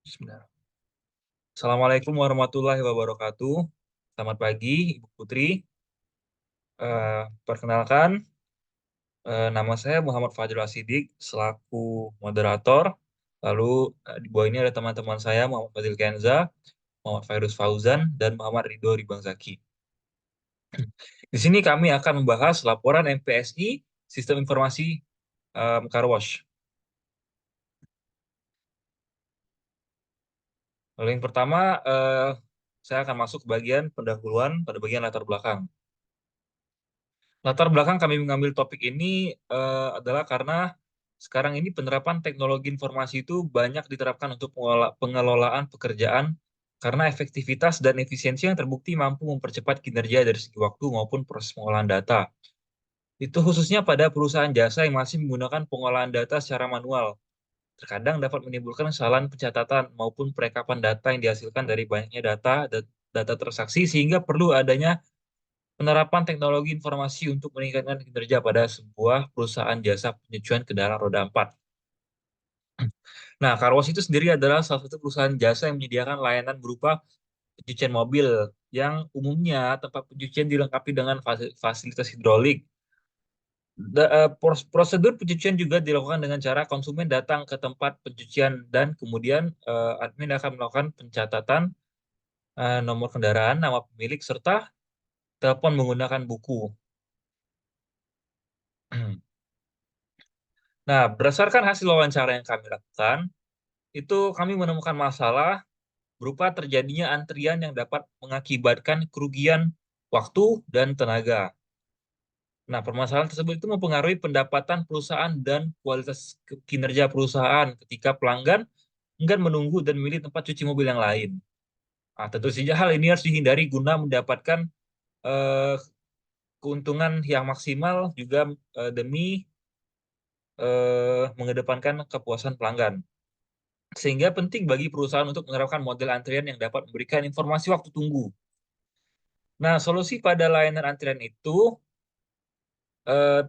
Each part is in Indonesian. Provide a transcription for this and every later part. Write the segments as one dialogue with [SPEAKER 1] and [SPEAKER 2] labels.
[SPEAKER 1] Bismillah. Assalamualaikum warahmatullahi wabarakatuh. Selamat pagi, Ibu Putri. Perkenalkan, nama saya Muhammad Fajrul Asidik selaku moderator. Lalu di bawah ini ada teman-teman saya Muhammad Fadil Kenza, Muhammad Fairuz Fauzan, dan Muhammad Ridho Ribang Zaki. Di sini kami akan membahas laporan MPSI Sistem Informasi Car Wash. Lalu yang pertama, saya akan masuk ke bagian pendahuluan pada bagian latar belakang. Latar belakang kami mengambil topik ini adalah karena sekarang ini penerapan teknologi informasi itu banyak diterapkan untuk pengelolaan pekerjaan karena efektivitas dan efisiensi yang terbukti mampu mempercepat kinerja dari segi waktu maupun proses pengolahan data. Itu khususnya pada perusahaan jasa yang masih menggunakan pengolahan data secara manual. Terkadang dapat menimbulkan kesalahan pencatatan maupun perekapan data yang dihasilkan dari banyaknya data transaksi sehingga perlu adanya penerapan teknologi informasi untuk meningkatkan kinerja pada sebuah perusahaan jasa pencucian kendaraan roda 4. Nah, Car Wash itu sendiri adalah salah satu perusahaan jasa yang menyediakan layanan berupa pencucian mobil yang umumnya tempat pencucian dilengkapi dengan fasilitas hidrolik. Prosedur pencucian juga dilakukan dengan cara konsumen datang ke tempat pencucian dan kemudian admin akan melakukan pencatatan nomor kendaraan, nama pemilik, serta telepon menggunakan buku. Nah, berdasarkan hasil wawancara yang kami lakukan, itu kami menemukan masalah berupa terjadinya antrian yang dapat mengakibatkan kerugian waktu dan tenaga. Nah, permasalahan tersebut itu mempengaruhi pendapatan perusahaan dan kualitas kinerja perusahaan ketika pelanggan enggan menunggu dan memilih tempat cuci mobil yang lain. Nah, tentu saja hal ini harus dihindari guna mendapatkan eh, keuntungan yang maksimal juga demi mengedepankan kepuasan pelanggan. Sehingga penting bagi perusahaan untuk menerapkan model antrian yang dapat memberikan informasi waktu tunggu. Nah, solusi pada layanan antrian itu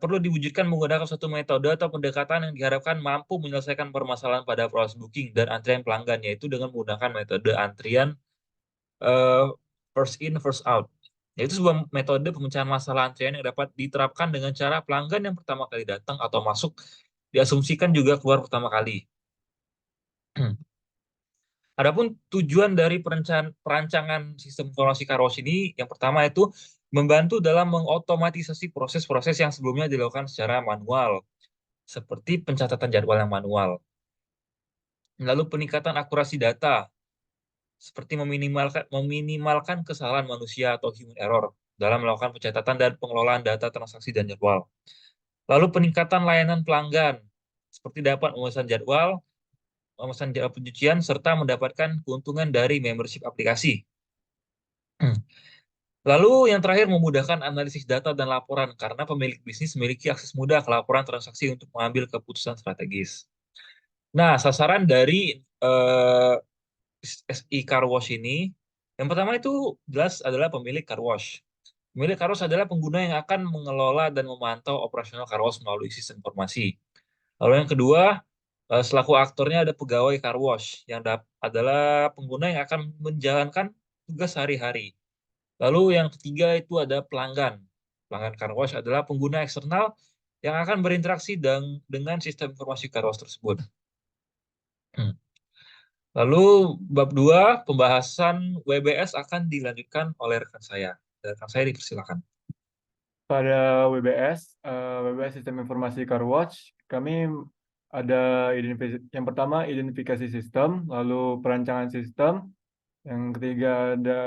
[SPEAKER 1] perlu diwujudkan menggunakan suatu metode atau pendekatan yang diharapkan mampu menyelesaikan permasalahan pada proses booking dan antrian pelanggan, yaitu dengan menggunakan metode antrian eh, first in, first out. Yaitu sebuah metode pemecahan masalah antrian yang dapat diterapkan dengan cara pelanggan yang pertama kali datang atau masuk diasumsikan juga keluar pertama kali. Adapun tujuan dari perancangan sistem informasi Kairos ini, yang pertama itu membantu dalam mengotomatisasi proses-proses yang sebelumnya dilakukan secara manual, seperti pencatatan jadwal yang manual. Lalu peningkatan akurasi data, seperti meminimalkan kesalahan manusia atau human error dalam melakukan pencatatan dan pengelolaan data transaksi dan jadwal. Lalu peningkatan layanan pelanggan, seperti dapat memesan jadwal pencucian, serta mendapatkan keuntungan dari membership aplikasi. Lalu yang terakhir memudahkan analisis data dan laporan karena pemilik bisnis memiliki akses mudah ke laporan transaksi untuk mengambil keputusan strategis. Nah, sasaran dari eh, SI Car Wash ini, yang pertama itu jelas adalah pemilik car wash. Pemilik car wash adalah pengguna yang akan mengelola dan memantau operasional car wash melalui sistem informasi. Lalu yang kedua, selaku aktornya ada pegawai car wash yang adalah pengguna yang akan menjalankan tugas sehari-hari. Lalu yang ketiga itu ada pelanggan. Pelanggan car wash adalah pengguna eksternal yang akan berinteraksi dengan sistem informasi car wash tersebut. Lalu bab 2 pembahasan WBS akan dilanjutkan oleh rekan saya. Rekan saya dipersilakan.
[SPEAKER 2] Pada WBS Sistem Informasi Car Watch, kami ada yang pertama identifikasi sistem, lalu perancangan sistem, yang ketiga ada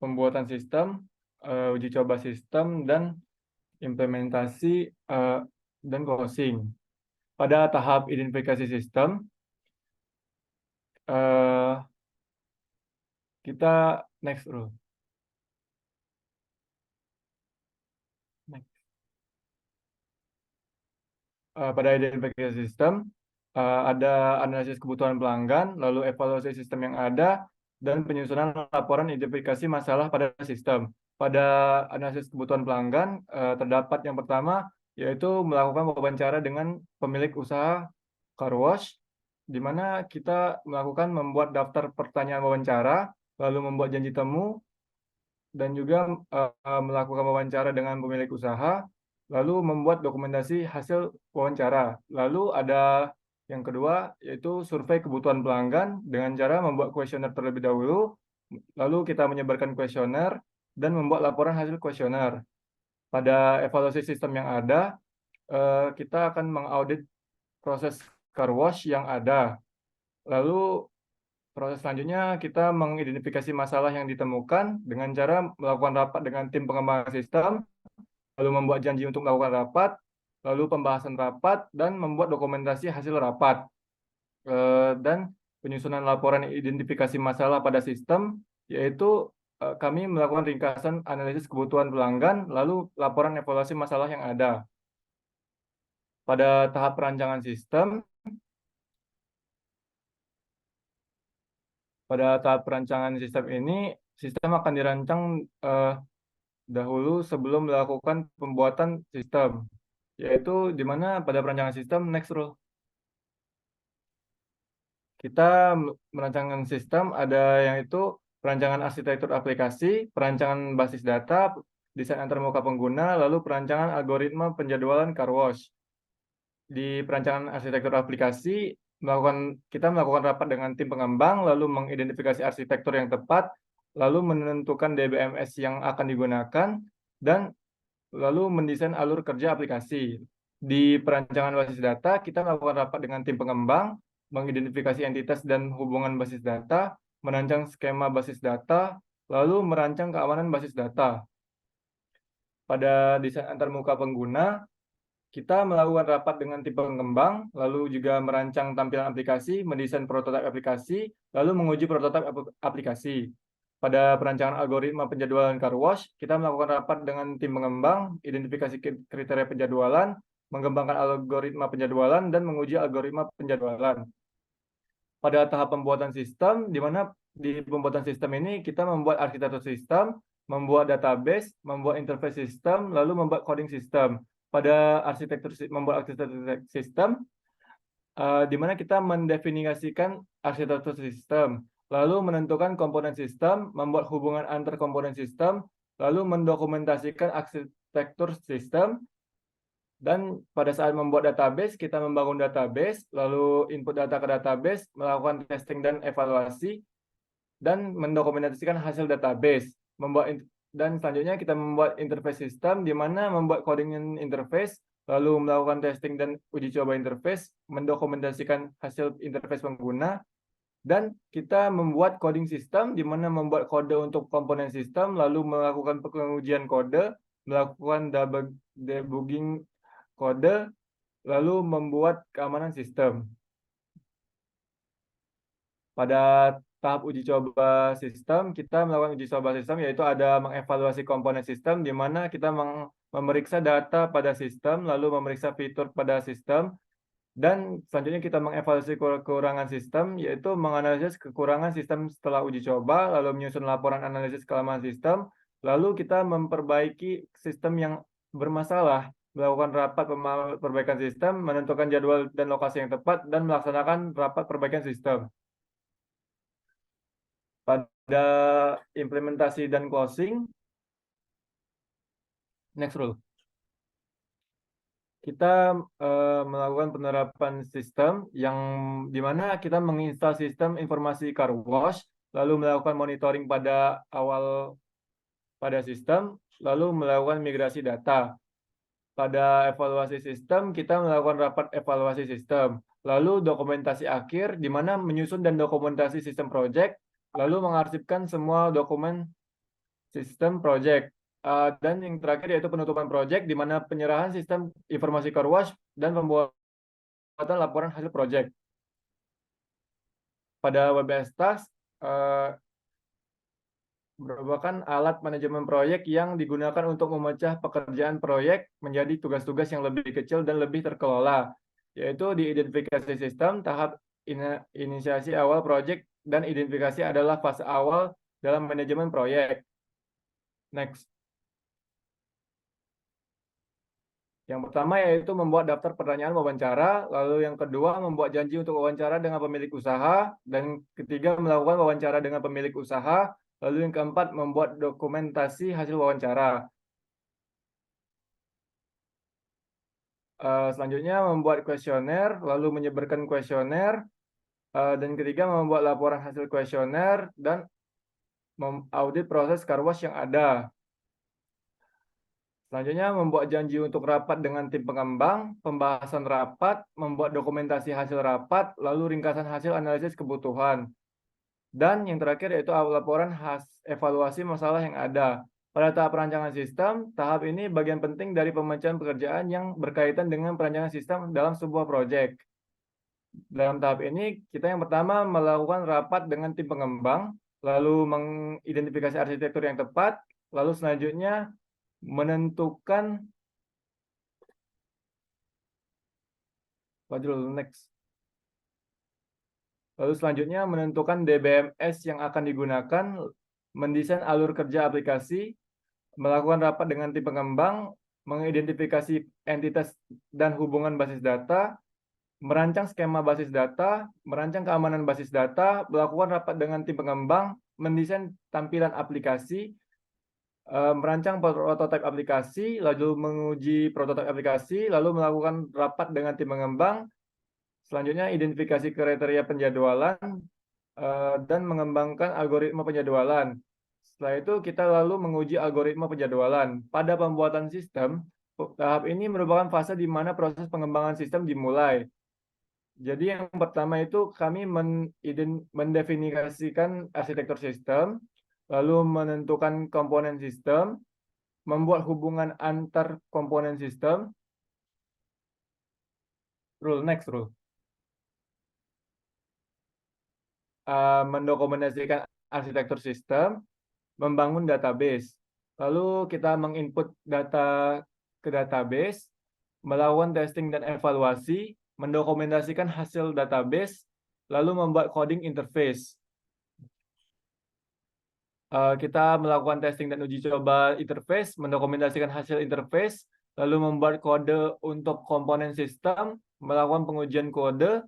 [SPEAKER 2] pembuatan sistem, uji coba sistem, dan implementasi dan closing. Pada tahap identifikasi sistem, eh, kita next dulu. Pada identifikasi sistem, ada analisis kebutuhan pelanggan, lalu evaluasi sistem yang ada, dan penyusunan laporan identifikasi masalah pada sistem. Pada analisis kebutuhan pelanggan, terdapat yang pertama, yaitu melakukan wawancara dengan pemilik usaha car wash, di mana kita membuat daftar pertanyaan wawancara, lalu membuat janji temu, dan juga melakukan wawancara dengan pemilik usaha, lalu membuat dokumentasi hasil wawancara. Lalu ada yang kedua, yaitu survei kebutuhan pelanggan dengan cara membuat kuesioner terlebih dahulu, lalu kita menyebarkan kuesioner, dan membuat laporan hasil kuesioner. Pada evaluasi sistem yang ada, kita akan mengaudit proses car wash yang ada. Lalu proses selanjutnya kita mengidentifikasi masalah yang ditemukan dengan cara melakukan rapat dengan tim pengembangan sistem, lalu membuat janji untuk melakukan rapat, lalu pembahasan rapat, dan membuat dokumentasi hasil rapat. Dan penyusunan laporan identifikasi masalah pada sistem, yaitu kami melakukan ringkasan analisis kebutuhan pelanggan, lalu laporan evaluasi masalah yang ada. Pada tahap perancangan sistem, ini, sistem akan dirancang dahulu sebelum melakukan pembuatan sistem, yaitu di mana pada perancangan sistem, next rule. Kita merancangkan sistem, ada yang itu perancangan arsitektur aplikasi, perancangan basis data, desain antarmuka pengguna, lalu perancangan algoritma penjadwalan car wash. Di perancangan arsitektur aplikasi, kita melakukan rapat dengan tim pengembang, lalu mengidentifikasi arsitektur yang tepat, lalu menentukan DBMS yang akan digunakan, dan lalu mendesain alur kerja aplikasi. Di perancangan basis data, kita melakukan rapat dengan tim pengembang, mengidentifikasi entitas dan hubungan basis data, merancang skema basis data, lalu merancang keamanan basis data. Pada desain antarmuka pengguna, kita melakukan rapat dengan tim pengembang, lalu juga merancang tampilan aplikasi, mendesain prototipe aplikasi, lalu menguji prototipe aplikasi. Pada perancangan algoritma penjadwalan car wash, kita melakukan rapat dengan tim pengembang, identifikasi kriteria penjadwalan, mengembangkan algoritma penjadwalan, dan menguji algoritma penjadwalan. Pada tahap pembuatan sistem, di mana di pembuatan sistem ini kita membuat arsitektur sistem, membuat database, membuat interface sistem, lalu membuat coding sistem. Pada membuat arsitektur sistem, di mana kita mendefinisikan arsitektur sistem, lalu menentukan komponen sistem, membuat hubungan antar komponen sistem, lalu mendokumentasikan arsitektur sistem, dan pada saat membuat database, kita membangun database, lalu input data ke database, melakukan testing dan evaluasi, dan mendokumentasikan hasil database. Dan selanjutnya kita membuat interface sistem, di mana membuat coding interface, lalu melakukan testing dan uji coba interface, mendokumentasikan hasil interface pengguna, dan kita membuat coding sistem, di mana membuat kode untuk komponen sistem, lalu melakukan pengujian kode, melakukan debugging kode, lalu membuat keamanan sistem. Pada tahap uji coba sistem, kita melakukan uji coba sistem, yaitu ada mengevaluasi komponen sistem, di mana kita memeriksa data pada sistem, lalu memeriksa fitur pada sistem, dan selanjutnya kita mengevaluasi kekurangan sistem, yaitu menganalisis kekurangan sistem setelah uji coba, lalu menyusun laporan analisis kelemahan sistem, lalu kita memperbaiki sistem yang bermasalah, melakukan rapat perbaikan sistem, menentukan jadwal dan lokasi yang tepat, dan melaksanakan rapat perbaikan sistem. Pada implementasi dan closing, next rule. Kita melakukan penerapan sistem yang dimana kita menginstal sistem informasi car wash, lalu melakukan monitoring pada sistem, lalu melakukan migrasi data. Pada evaluasi sistem, kita melakukan rapat evaluasi sistem, lalu dokumentasi akhir, di mana menyusun dan dokumentasi sistem project, lalu mengarsipkan semua dokumen sistem project. Dan yang terakhir yaitu penutupan project, di mana penyerahan sistem informasi car wash dan pembuatan laporan hasil project. Pada WBS Task, merupakan alat manajemen proyek yang digunakan untuk memecah pekerjaan proyek menjadi tugas-tugas yang lebih kecil dan lebih terkelola, yaitu di identifikasi sistem, tahap inisiasi awal proyek, dan identifikasi adalah fase awal dalam manajemen proyek. Next. Yang pertama yaitu membuat daftar pertanyaan wawancara, lalu yang kedua membuat janji untuk wawancara dengan pemilik usaha, dan ketiga melakukan wawancara dengan pemilik usaha, lalu yang keempat membuat dokumentasi hasil wawancara. Selanjutnya membuat kuesioner, lalu menyebarkan kuesioner, dan ketiga membuat laporan hasil kuesioner dan mengaudit proses car wash yang ada. Selanjutnya membuat janji untuk rapat dengan tim pengembang, pembahasan rapat, membuat dokumentasi hasil rapat, lalu ringkasan hasil analisis kebutuhan. Dan yang terakhir yaitu laporan evaluasi masalah yang ada. Pada tahap perancangan sistem, tahap ini bagian penting dari pemecahan pekerjaan yang berkaitan dengan perancangan sistem dalam sebuah proyek. Dalam tahap ini, kita yang pertama melakukan rapat dengan tim pengembang, lalu mengidentifikasi arsitektur yang tepat, lalu selanjutnya menentukan, next. Lalu selanjutnya menentukan DBMS yang akan digunakan, mendesain alur kerja aplikasi, melakukan rapat dengan tim pengembang, mengidentifikasi entitas dan hubungan basis data, merancang skema basis data, merancang keamanan basis data, melakukan rapat dengan tim pengembang, mendesain tampilan aplikasi, merancang prototipe aplikasi, lalu menguji prototipe aplikasi, lalu melakukan rapat dengan tim pengembang, selanjutnya identifikasi kriteria penjadwalan, dan mengembangkan algoritma penjadwalan. Setelah itu kita lalu menguji algoritma penjadwalan. Pada pembuatan sistem, tahap ini merupakan fase di mana proses pengembangan sistem dimulai. Jadi yang pertama itu kami mendefinisikan arsitektur sistem, lalu menentukan komponen sistem, membuat hubungan antar komponen sistem, next rule, mendokumentasikan arsitektur sistem, membangun database. Lalu kita menginput data ke database, melakukan testing dan evaluasi, mendokumentasikan hasil database, lalu membuat coding interface. Kita melakukan testing dan uji coba interface, mendokumentasikan hasil interface, lalu membuat kode untuk komponen sistem, melakukan pengujian kode,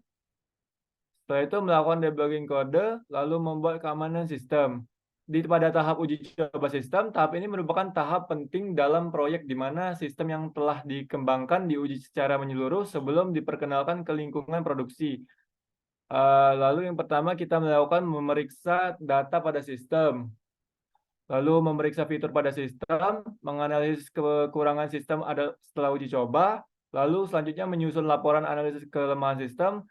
[SPEAKER 2] setelah itu melakukan debugging kode, lalu membuat keamanan sistem. Pada tahap uji coba sistem, tahap ini merupakan tahap penting dalam proyek di mana sistem yang telah dikembangkan diuji secara menyeluruh sebelum diperkenalkan ke lingkungan produksi. Lalu yang pertama kita melakukan memeriksa data pada sistem, lalu memeriksa fitur pada sistem, menganalisis kekurangan sistem ada setelah uji coba, lalu selanjutnya menyusun laporan analisis kelemahan sistem,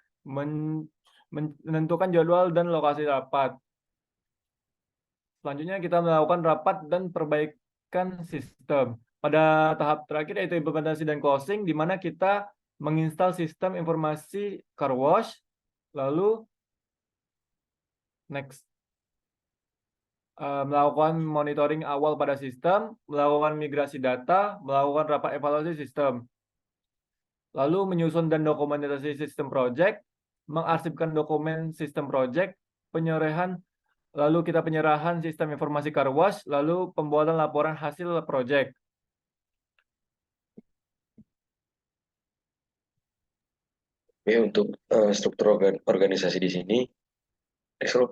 [SPEAKER 2] menentukan jadwal dan lokasi rapat. Selanjutnya kita melakukan rapat dan perbaikan sistem. Pada tahap terakhir yaitu implementasi dan closing, di mana kita menginstal sistem informasi car wash, lalu next, melakukan monitoring awal pada sistem, melakukan migrasi data, melakukan rapat evaluasi sistem, lalu menyusun dan dokumentasi sistem project, mengarsipkan dokumen sistem project, penyerahan, lalu kita penyerahan sistem informasi car wash, lalu pembuatan laporan hasil project.
[SPEAKER 3] Oke, untuk struktur organisasi di sini, next, Rob.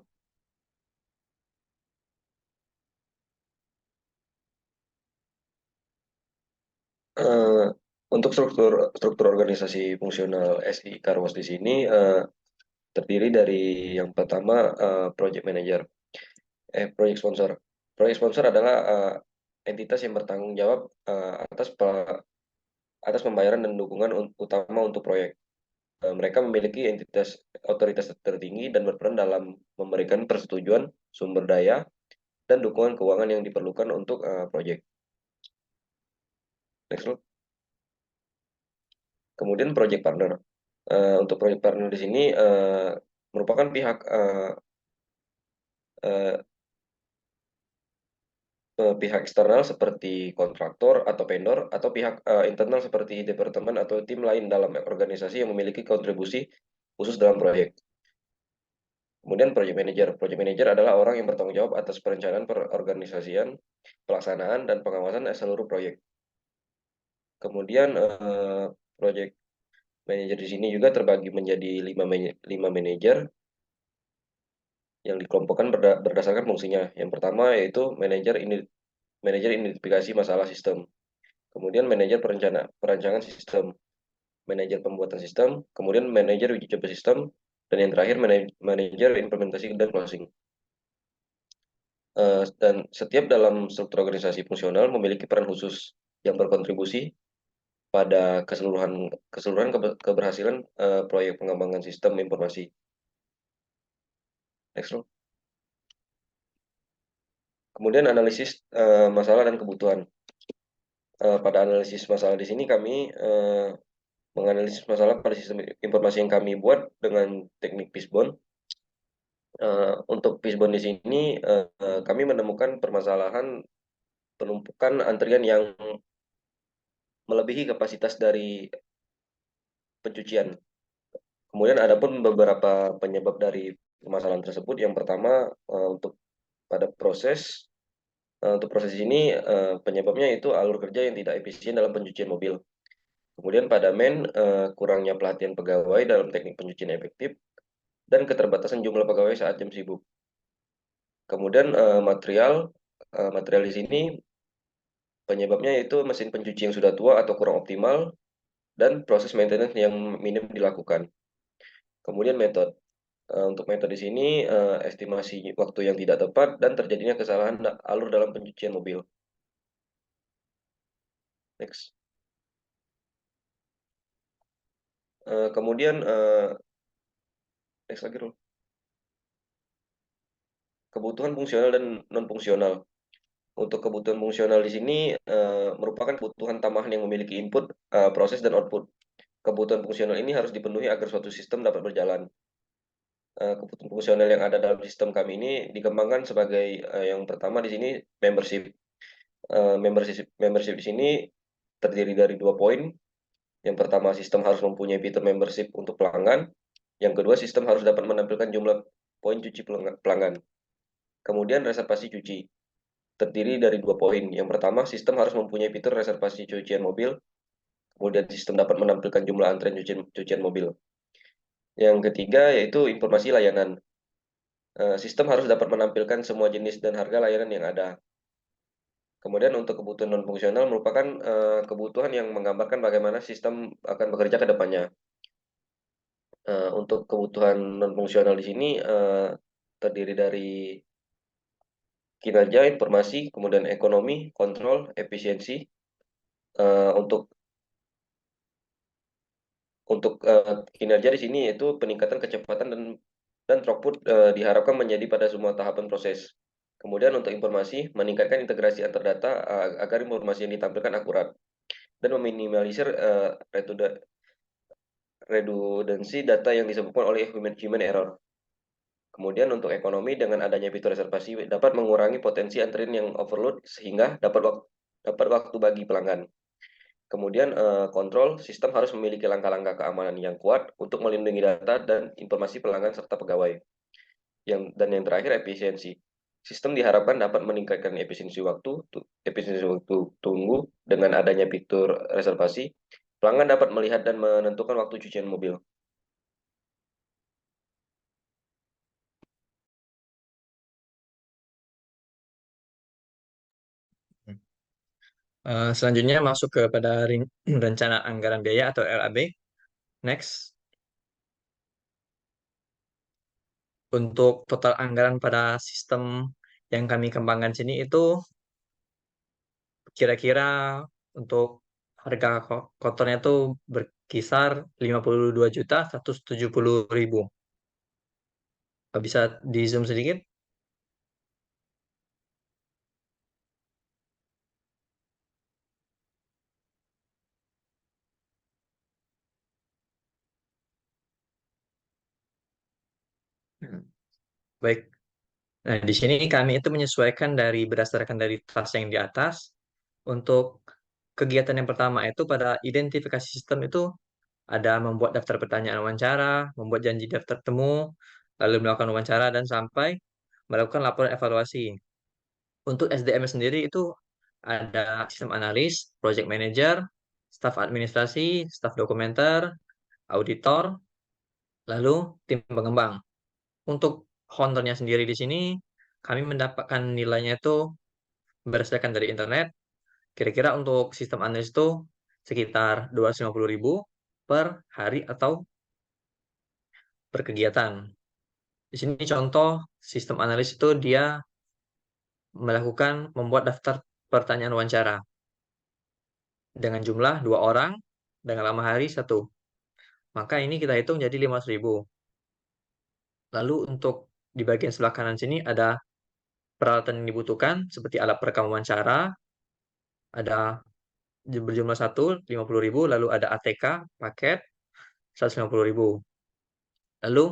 [SPEAKER 3] Eh, untuk struktur organisasi fungsional SI Karwas di sini terdiri dari yang pertama project manager, project sponsor. Project sponsor adalah entitas yang bertanggung jawab atas pembayaran dan dukungan utama untuk proyek. Mereka memiliki otoritas tertinggi dan berperan dalam memberikan persetujuan sumber daya dan dukungan keuangan yang diperlukan untuk proyek. Next, Rob. Kemudian project partner. Untuk project partner di sini merupakan pihak eksternal seperti kontraktor atau vendor atau pihak internal seperti departemen atau tim lain dalam organisasi yang memiliki kontribusi khusus dalam proyek. Kemudian project manager. Project manager adalah orang yang bertanggung jawab atas perencanaan, perorganisasian, pelaksanaan, dan pengawasan seluruh proyek. Kemudian project manager di sini juga terbagi menjadi 5 manajer yang dikelompokkan berdasarkan fungsinya. Yang pertama yaitu manajer identifikasi masalah sistem. Kemudian manajer perancangan sistem, manajer pembuatan sistem, kemudian manajer uji coba sistem, dan yang terakhir manajer implementasi dan closing. Dan setiap dalam struktur organisasi fungsional memiliki peran khusus yang berkontribusi pada keseluruhan keberhasilan proyek pengembangan sistem informasi. Next, Bro. Kemudian analisis masalah dan kebutuhan. Pada analisis masalah di sini kami menganalisis masalah pada sistem informasi yang kami buat dengan teknik fishbone. Untuk fishbone di sini kami menemukan permasalahan penumpukan antrian yang melebihi kapasitas dari pencucian. Kemudian ada pun beberapa penyebab dari permasalahan tersebut. Yang pertama untuk proses ini penyebabnya itu alur kerja yang tidak efisien dalam pencucian mobil. Kemudian pada kurangnya pelatihan pegawai dalam teknik pencucian efektif dan keterbatasan jumlah pegawai saat jam sibuk. Kemudian material di sini penyebabnya itu mesin pencuci yang sudah tua atau kurang optimal dan proses maintenance yang minim dilakukan. Kemudian metode. Untuk metode di sini estimasi waktu yang tidak tepat dan terjadinya kesalahan alur dalam pencucian mobil. Next. Kemudian next lagi, Rul. Kebutuhan fungsional dan non fungsional. Untuk kebutuhan fungsional di sini merupakan kebutuhan tambahan yang memiliki input, proses dan output. Kebutuhan fungsional ini harus dipenuhi agar suatu sistem dapat berjalan. Kebutuhan fungsional yang ada dalam sistem kami ini dikembangkan sebagai yang pertama di sini membership. Membership di sini terdiri dari 2 poin. Yang pertama, sistem harus mempunyai fitur membership untuk pelanggan. Yang kedua, sistem harus dapat menampilkan jumlah poin cuci pelanggan. Kemudian reservasi cuci terdiri dari 2 poin. Yang pertama, sistem harus mempunyai fitur reservasi cucian mobil. Kemudian sistem dapat menampilkan jumlah antrian cucian mobil. Yang ketiga yaitu informasi layanan. Sistem harus dapat menampilkan semua jenis dan harga layanan yang ada. Kemudian untuk kebutuhan non-fungsional merupakan kebutuhan yang menggambarkan bagaimana sistem akan bekerja ke depannya. Untuk kebutuhan non-fungsional di sini terdiri dari kinerja, informasi, kemudian ekonomi, kontrol, efisiensi. Untuk kinerja di sini yaitu peningkatan kecepatan dan throughput diharapkan menjadi pada semua tahapan proses. Kemudian untuk informasi, meningkatkan integrasi antar data agar informasi yang ditampilkan akurat dan meminimalisir redundansi data yang disebabkan oleh human error. Kemudian untuk ekonomi, dengan adanya fitur reservasi dapat mengurangi potensi antrian yang overload sehingga dapat waktu bagi pelanggan. Kemudian kontrol, sistem harus memiliki langkah-langkah keamanan yang kuat untuk melindungi data dan informasi pelanggan serta pegawai. Dan yang terakhir, efisiensi. Sistem diharapkan dapat meningkatkan efisiensi waktu tunggu dengan adanya fitur reservasi. Pelanggan dapat melihat dan menentukan waktu cucian mobil.
[SPEAKER 4] Selanjutnya masuk kepada rencana anggaran biaya atau RAB. Next. Untuk total anggaran pada sistem yang kami kembangkan sini itu kira-kira untuk harga kotornya itu berkisar 52.170.000. Bisa di zoom sedikit? Baik. Nah, di sini kami itu menyesuaikan berdasarkan dari tas yang di atas. Untuk kegiatan yang pertama itu pada identifikasi sistem itu ada membuat daftar pertanyaan wawancara, membuat janji daftar temu, lalu melakukan wawancara dan sampai melakukan laporan evaluasi. Untuk SDM sendiri itu ada sistem analis, project manager, staf administrasi, staf dokumenter, auditor, lalu tim pengembang. Untuk honornya sendiri di sini, kami mendapatkan nilainya itu berdasarkan dari internet. Kira-kira untuk sistem analis itu sekitar 250.000 per hari atau per kegiatan. Di sini contoh sistem analis itu dia membuat daftar pertanyaan wawancara dengan jumlah 2 orang dengan lama hari 1. Maka ini kita hitung jadi 500.000. Lalu untuk di bagian sebelah kanan sini ada peralatan yang dibutuhkan seperti alat perekam wawancara, ada berjumlah 50.000, lalu ada ATK paket 150.000. Lalu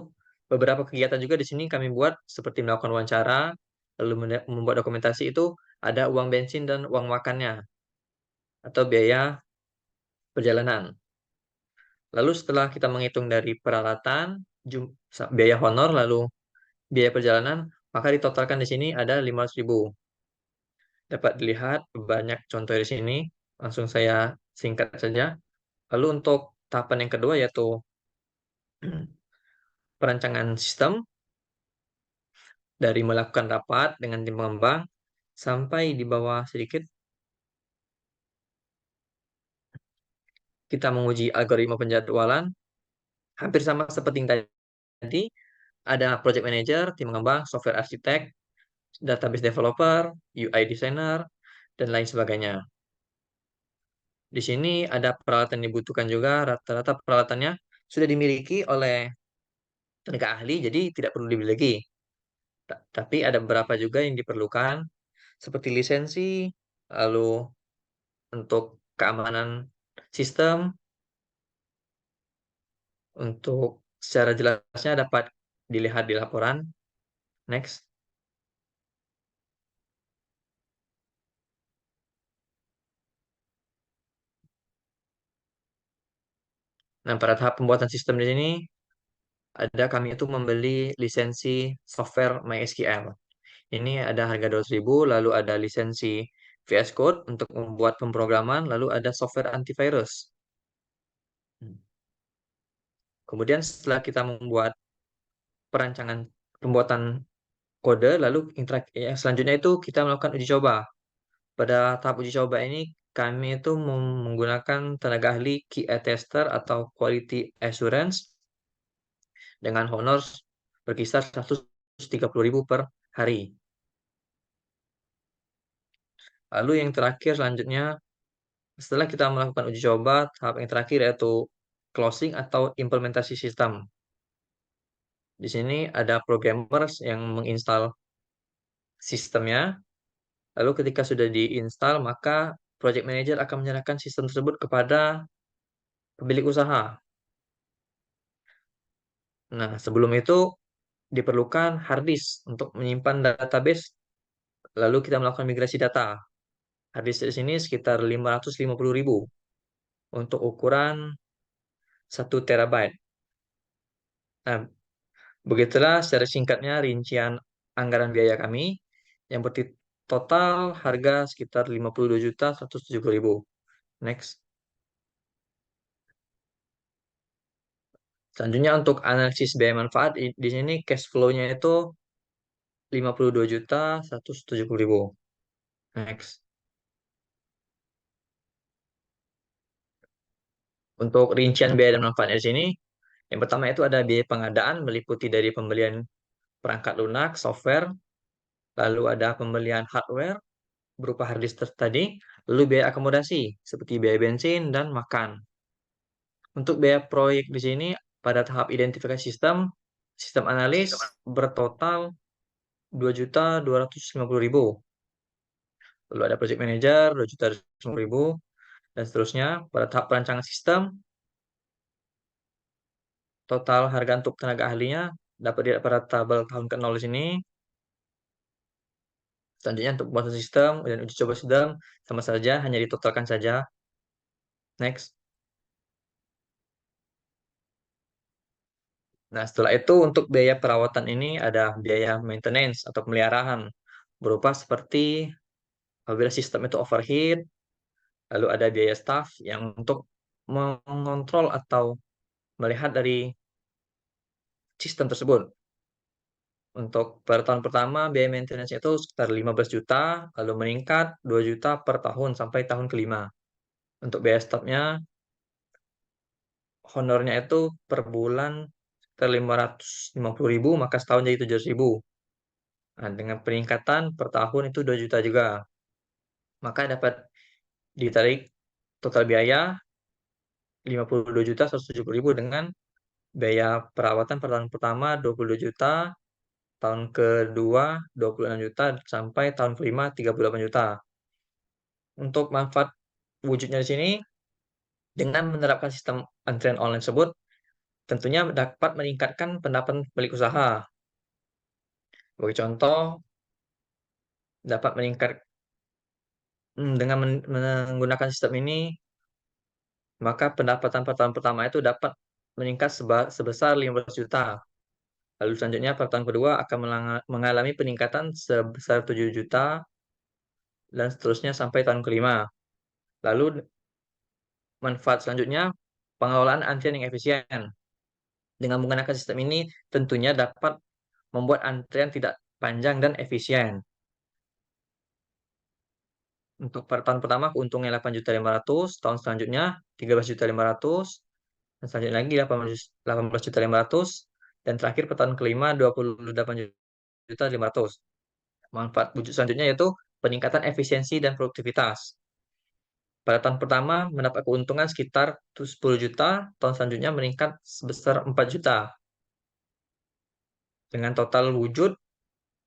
[SPEAKER 4] beberapa kegiatan juga di sini kami buat seperti melakukan wawancara, lalu membuat dokumentasi itu ada uang bensin dan uang makannya atau biaya perjalanan. Lalu setelah kita menghitung dari peralatan, biaya honor, lalu biaya perjalanan, maka ditotalkan di sini ada 500.000. Dapat dilihat banyak contoh di sini, langsung saya singkat saja. Lalu untuk tahapan yang kedua yaitu perancangan sistem, dari melakukan rapat dengan tim pengembang sampai di bawah sedikit kita menguji algoritma penjadwalan, hampir sama seperti yang tadi. Ada project manager, tim pengembang, software arsitek, database developer, UI designer, dan lain sebagainya. Di sini ada peralatan yang dibutuhkan juga, rata-rata peralatannya sudah dimiliki oleh tenaga ahli, jadi tidak perlu dibeli lagi. Tapi ada beberapa juga yang diperlukan, seperti lisensi, lalu untuk keamanan sistem, untuk secara jelasnya dapat dilihat di laporan. Next. Nah, pada tahap pembuatan sistem di sini, kami itu membeli lisensi software MySQL. Ini ada harga 200.000, lalu ada lisensi VS Code untuk membuat pemrograman, lalu ada software antivirus. Kemudian setelah kita membuat perancangan pembuatan kode, lalu selanjutnya itu kita melakukan uji coba. Pada tahap uji coba ini, kami itu menggunakan tenaga ahli QA tester atau quality assurance dengan honor berkisar 130.000 per hari. Lalu yang terakhir selanjutnya, setelah kita melakukan uji coba, tahap yang terakhir yaitu closing atau implementasi sistem. Di sini ada programmers yang menginstal sistemnya. Lalu ketika sudah diinstal, maka project manager akan menyerahkan sistem tersebut kepada pemilik usaha. Nah, sebelum itu diperlukan hard disk untuk menyimpan database, lalu kita melakukan migrasi data. Hard disk di sini sekitar 550.000 untuk ukuran 1 terabyte. Nah, begitulah secara singkatnya rincian anggaran biaya kami yang total harga sekitar 52.170.000. Next. Selanjutnya untuk analisis biaya manfaat di sini cash flow-nya itu 52.170.000. Next. Untuk rincian biaya dan manfaatnya di sini, yang pertama itu ada biaya pengadaan meliputi dari pembelian perangkat lunak, software, lalu ada pembelian hardware berupa hard disk tadi, lalu biaya akomodasi seperti biaya bensin dan makan. Untuk biaya proyek di sini pada tahap identifikasi sistem analis bertotal 2.250.000. Lalu ada project manager 2.250.000 dan seterusnya. Pada tahap perancangan sistem, total harga untuk tenaga ahlinya dapat dilihat pada tabel tahun ke-0 di sini. Selanjutnya untuk pembuatan sistem dan uji coba sistem sama saja, hanya ditotalkan saja. Next. Nah, setelah itu untuk biaya perawatan ini ada biaya maintenance atau pemeliharaan berupa seperti apabila sistem itu overheat, Lalu ada biaya staff yang untuk mengontrol atau melihat dari sistem tersebut. Untuk per tahun pertama, biaya maintenance itu sekitar 15 juta, lalu meningkat 2 juta per tahun sampai tahun kelima. Untuk biaya staffnya, honornya itu per bulan sekitar 550.000, maka setahun jadi 700.000. Nah, dengan peningkatan per tahun itu 2 juta juga. Maka dapat ditarik total biaya 52.170.000 dengan biaya perawatan per tahun pertama 22 juta, tahun kedua 26 juta, sampai tahun kelima 38 juta. Untuk manfaat wujudnya di sini, dengan menerapkan sistem antrian online tersebut, tentunya dapat meningkatkan pendapatan pemilik usaha. Sebagai contoh, dapat meningkat dengan menggunakan sistem ini, maka pendapatan per tahun pertama itu dapat meningkat sebesar 15 juta. Lalu selanjutnya per tahun kedua akan mengalami peningkatan sebesar 7 juta, dan seterusnya sampai tahun kelima. Lalu manfaat selanjutnya, pengelolaan antrian yang efisien. Dengan menggunakan sistem ini, tentunya dapat membuat antrian tidak panjang dan efisien. Untuk per tahun pertama keuntungannya 8.500.000, tahun selanjutnya 13.500.000, dan selanjutnya lagi 18.500.000, dan terakhir per tahun kelima 28.500.000. Manfaat wujud selanjutnya yaitu peningkatan efisiensi dan produktivitas. Pada tahun pertama mendapat keuntungan sekitar 10 juta, tahun selanjutnya meningkat sebesar 4 juta. Dengan total wujud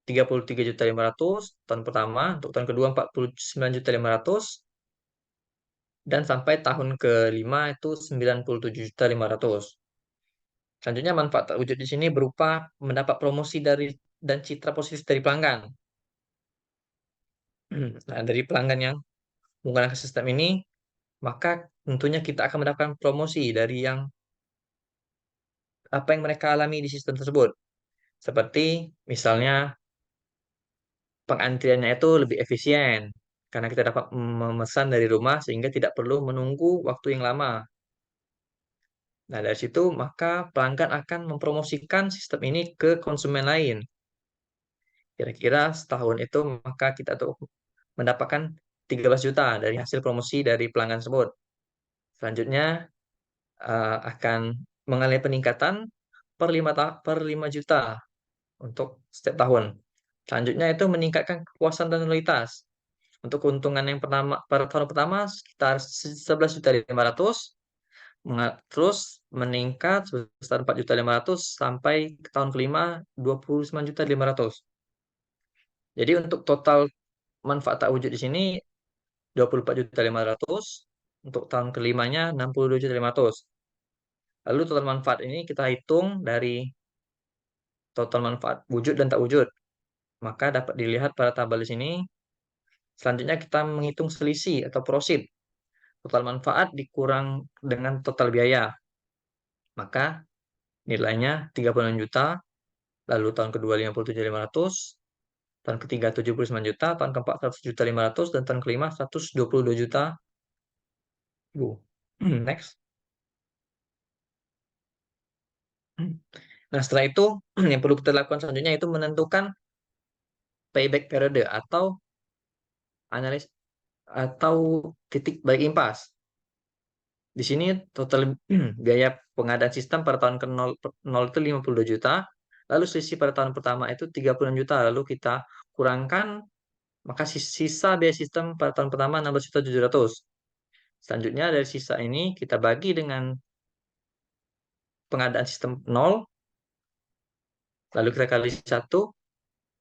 [SPEAKER 4] 33.500.000 tahun pertama, untuk tahun kedua 49.500.000, dan sampai tahun kelima itu 97.500.000. Selanjutnya manfaat terwujud di sini berupa mendapat promosi dari dan citra positif dari pelanggan. Nah, dari pelanggan yang menggunakan sistem ini, maka tentunya kita akan mendapatkan promosi dari yang apa yang mereka alami di sistem tersebut. Seperti misalnya pengantriannya itu lebih efisien karena kita dapat memesan dari rumah sehingga tidak perlu menunggu waktu yang lama. Nah, dari situ maka pelanggan akan mempromosikan sistem ini ke konsumen lain. Kira-kira setahun itu maka kita tuh mendapatkan 13 juta dari hasil promosi dari pelanggan tersebut. Selanjutnya akan mengalami peningkatan per 5 juta untuk setiap tahun. Selanjutnya itu meningkatkan kepuasan dan loyalitas. Untuk keuntungan yang pertama pada tahun pertama sekitar 11.500.000, terus meningkat sebesar 4.500.000 sampai ke tahun kelima 29.500.000. Jadi untuk total manfaat tak wujud di sini 24.500.000, untuk tahun kelimanya 62.500.000. Lalu total manfaat ini kita hitung dari total manfaat wujud dan tak wujud. Maka dapat dilihat pada tabel di sini. Selanjutnya kita menghitung selisih atau prosit. Total manfaat dikurang dengan total biaya. Maka nilainya 36 juta, lalu tahun kedua 57.500, tahun ketiga 79 juta, tahun keempat 100.500.000, dan tahun kelima 122 juta. Next. Nah, setelah itu yang perlu kita lakukan selanjutnya itu menentukan payback period atau analis atau titik balik impas. Di sini total biaya pengadaan sistem pada tahun ke-0 itu 52 juta, lalu selisih pada tahun pertama itu 36 juta, lalu kita kurangkan, maka sisa biaya sistem pada tahun pertama 16.700.000. Selanjutnya dari sisa ini kita bagi dengan pengadaan sistem 0, lalu kita kali 1,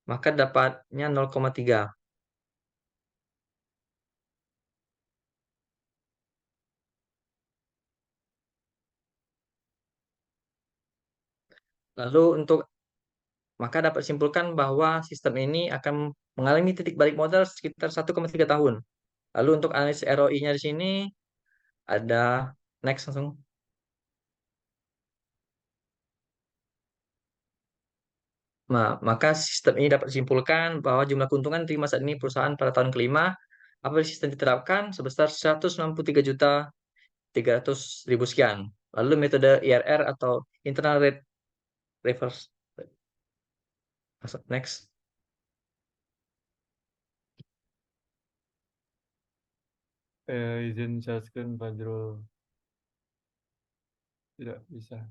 [SPEAKER 4] maka dapatnya 0,3. Lalu untuk maka dapat simpulkan bahwa sistem ini akan mengalami titik balik modal sekitar 1,3 tahun. Lalu untuk analisis ROI-nya di sini ada next langsung. Nah, maka sistem ini dapat disimpulkan bahwa jumlah keuntungan terima saat ini perusahaan pada tahun kelima apabila sistem diterapkan sebesar 163.300.000 sekian. Lalu metode IRR atau internal rate reverse. Next.
[SPEAKER 2] Izin share screen Fajrul. Tidak bisa.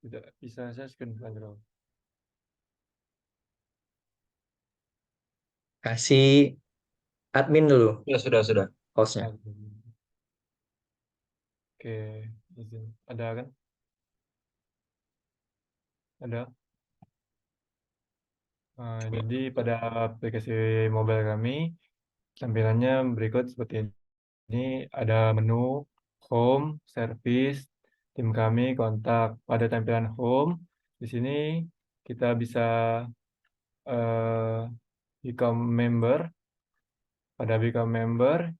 [SPEAKER 2] Tidak bisa share screen Fajrul.
[SPEAKER 4] Kasih admin dulu
[SPEAKER 1] Sudah.
[SPEAKER 4] hostnya.
[SPEAKER 2] Oke, izin. Ada kan? Ada. Jadi pada aplikasi mobile kami, tampilannya berikut seperti ini. Ada menu, home, service, tim kami, kontak. Pada tampilan home, di sini kita bisa become member. Pada become member,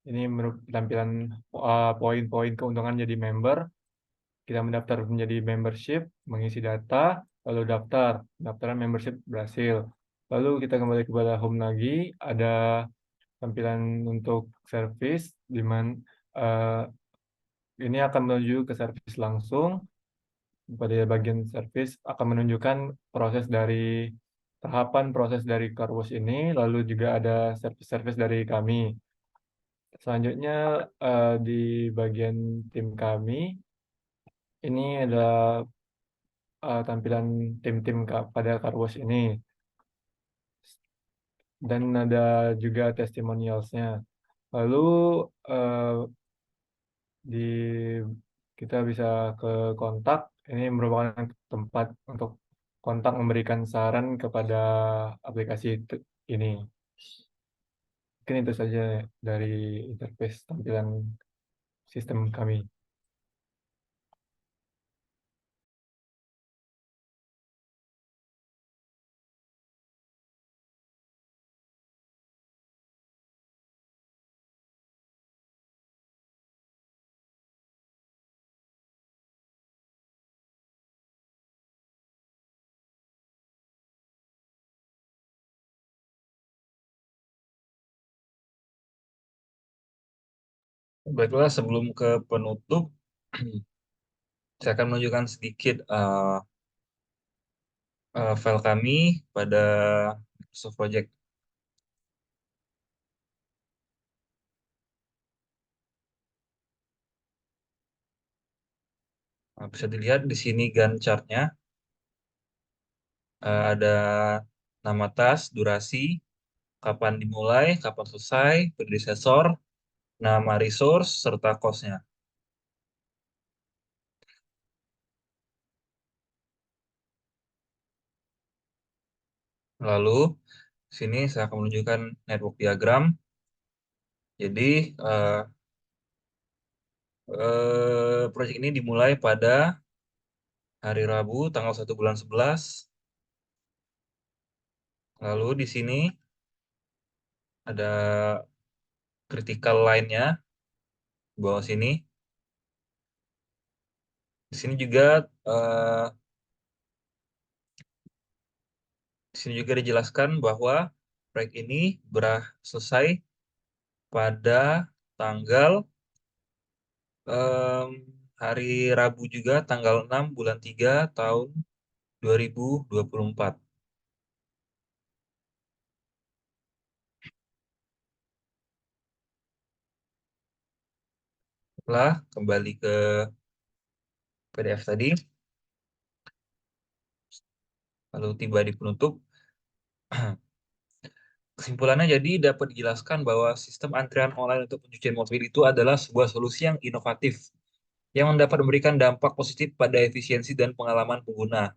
[SPEAKER 2] ini tampilan poin-poin keuntungan jadi member. Kita mendaftar menjadi membership, mengisi data, lalu daftar. Pendaftaran membership berhasil. Lalu kita kembali kepada home lagi, ada tampilan untuk service, di mana ini akan menuju ke service langsung. Pada bagian service akan menunjukkan tahapan proses dari car wash ini, lalu juga ada service-service dari kami. Selanjutnya di bagian tim kami, ini ada tampilan tim-tim pada car wash ini. Dan ada juga testimonials-nya. Lalu di kita bisa ke kontak. Ini merupakan tempat untuk kontak memberikan saran kepada aplikasi ini. Mungkin itu saja dari interface tampilan sistem kami.
[SPEAKER 1] Baiklah, sebelum ke penutup, saya akan menunjukkan sedikit file kami pada Microsoft Project. Nah, bisa dilihat di sini Gantt chart-nya. Ada nama task, durasi, kapan dimulai, kapan selesai, predecessor, nama resource, serta cost-nya. Lalu, sini saya akan menunjukkan network diagram. Jadi, proyek ini dimulai pada hari Rabu, tanggal 1 bulan 11. Lalu di sini ada critical line-nya di bawah sini. Di sini juga dijelaskan bahwa proyek ini selesai pada tanggal hari Rabu juga, tanggal 6 bulan 3 tahun 2024. Setelah kembali ke PDF tadi, lalu tiba di penutup. Kesimpulannya jadi dapat dijelaskan bahwa sistem antrian online untuk pencucian mobil itu adalah sebuah solusi yang inovatif yang dapat memberikan dampak positif pada efisiensi dan pengalaman pengguna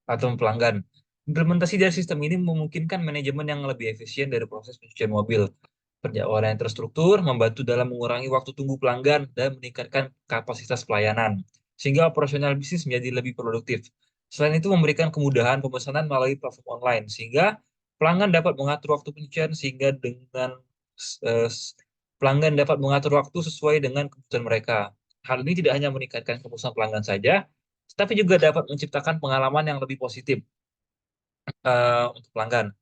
[SPEAKER 1] atau pelanggan. Implementasi dari sistem ini memungkinkan manajemen yang lebih efisien dari proses pencucian mobil. Penjadwalan yang terstruktur membantu dalam mengurangi waktu tunggu pelanggan dan meningkatkan kapasitas pelayanan, sehingga operasional bisnis menjadi lebih produktif. Selain itu, memberikan kemudahan pemesanan melalui platform online, sehingga pelanggan dapat mengatur waktu pencucian sehingga dengan pelanggan dapat mengatur waktu sesuai dengan kebutuhan mereka. Hal ini tidak hanya meningkatkan kepuasan pelanggan saja, tetapi juga dapat menciptakan pengalaman yang lebih positif untuk pelanggan.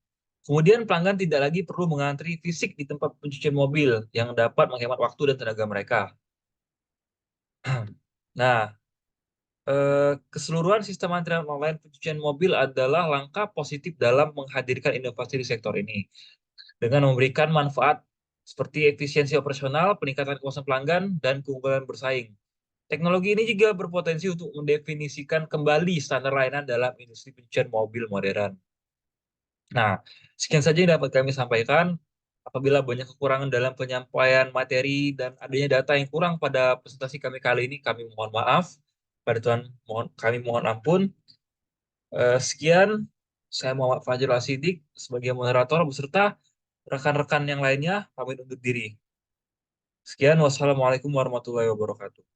[SPEAKER 1] Kemudian pelanggan tidak lagi perlu mengantri fisik di tempat pencucian mobil yang dapat menghemat waktu dan tenaga mereka. Nah, keseluruhan sistem antrian online pencucian mobil adalah langkah positif dalam menghadirkan inovasi di sektor ini dengan memberikan manfaat seperti efisiensi operasional, peningkatan kepuasan pelanggan, dan keunggulan bersaing. Teknologi ini juga berpotensi untuk mendefinisikan kembali standar layanan dalam industri pencucian mobil modern. Nah, sekian saja yang dapat kami sampaikan. Apabila banyak kekurangan dalam penyampaian materi dan adanya data yang kurang pada presentasi kami kali ini, kami mohon maaf. Pada Tuhan, kami mohon ampun. Sekian, saya Muhammad Fajrul Asidik sebagai moderator beserta rekan-rekan yang lainnya pamit undur diri. Sekian, wassalamualaikum warahmatullahi wabarakatuh.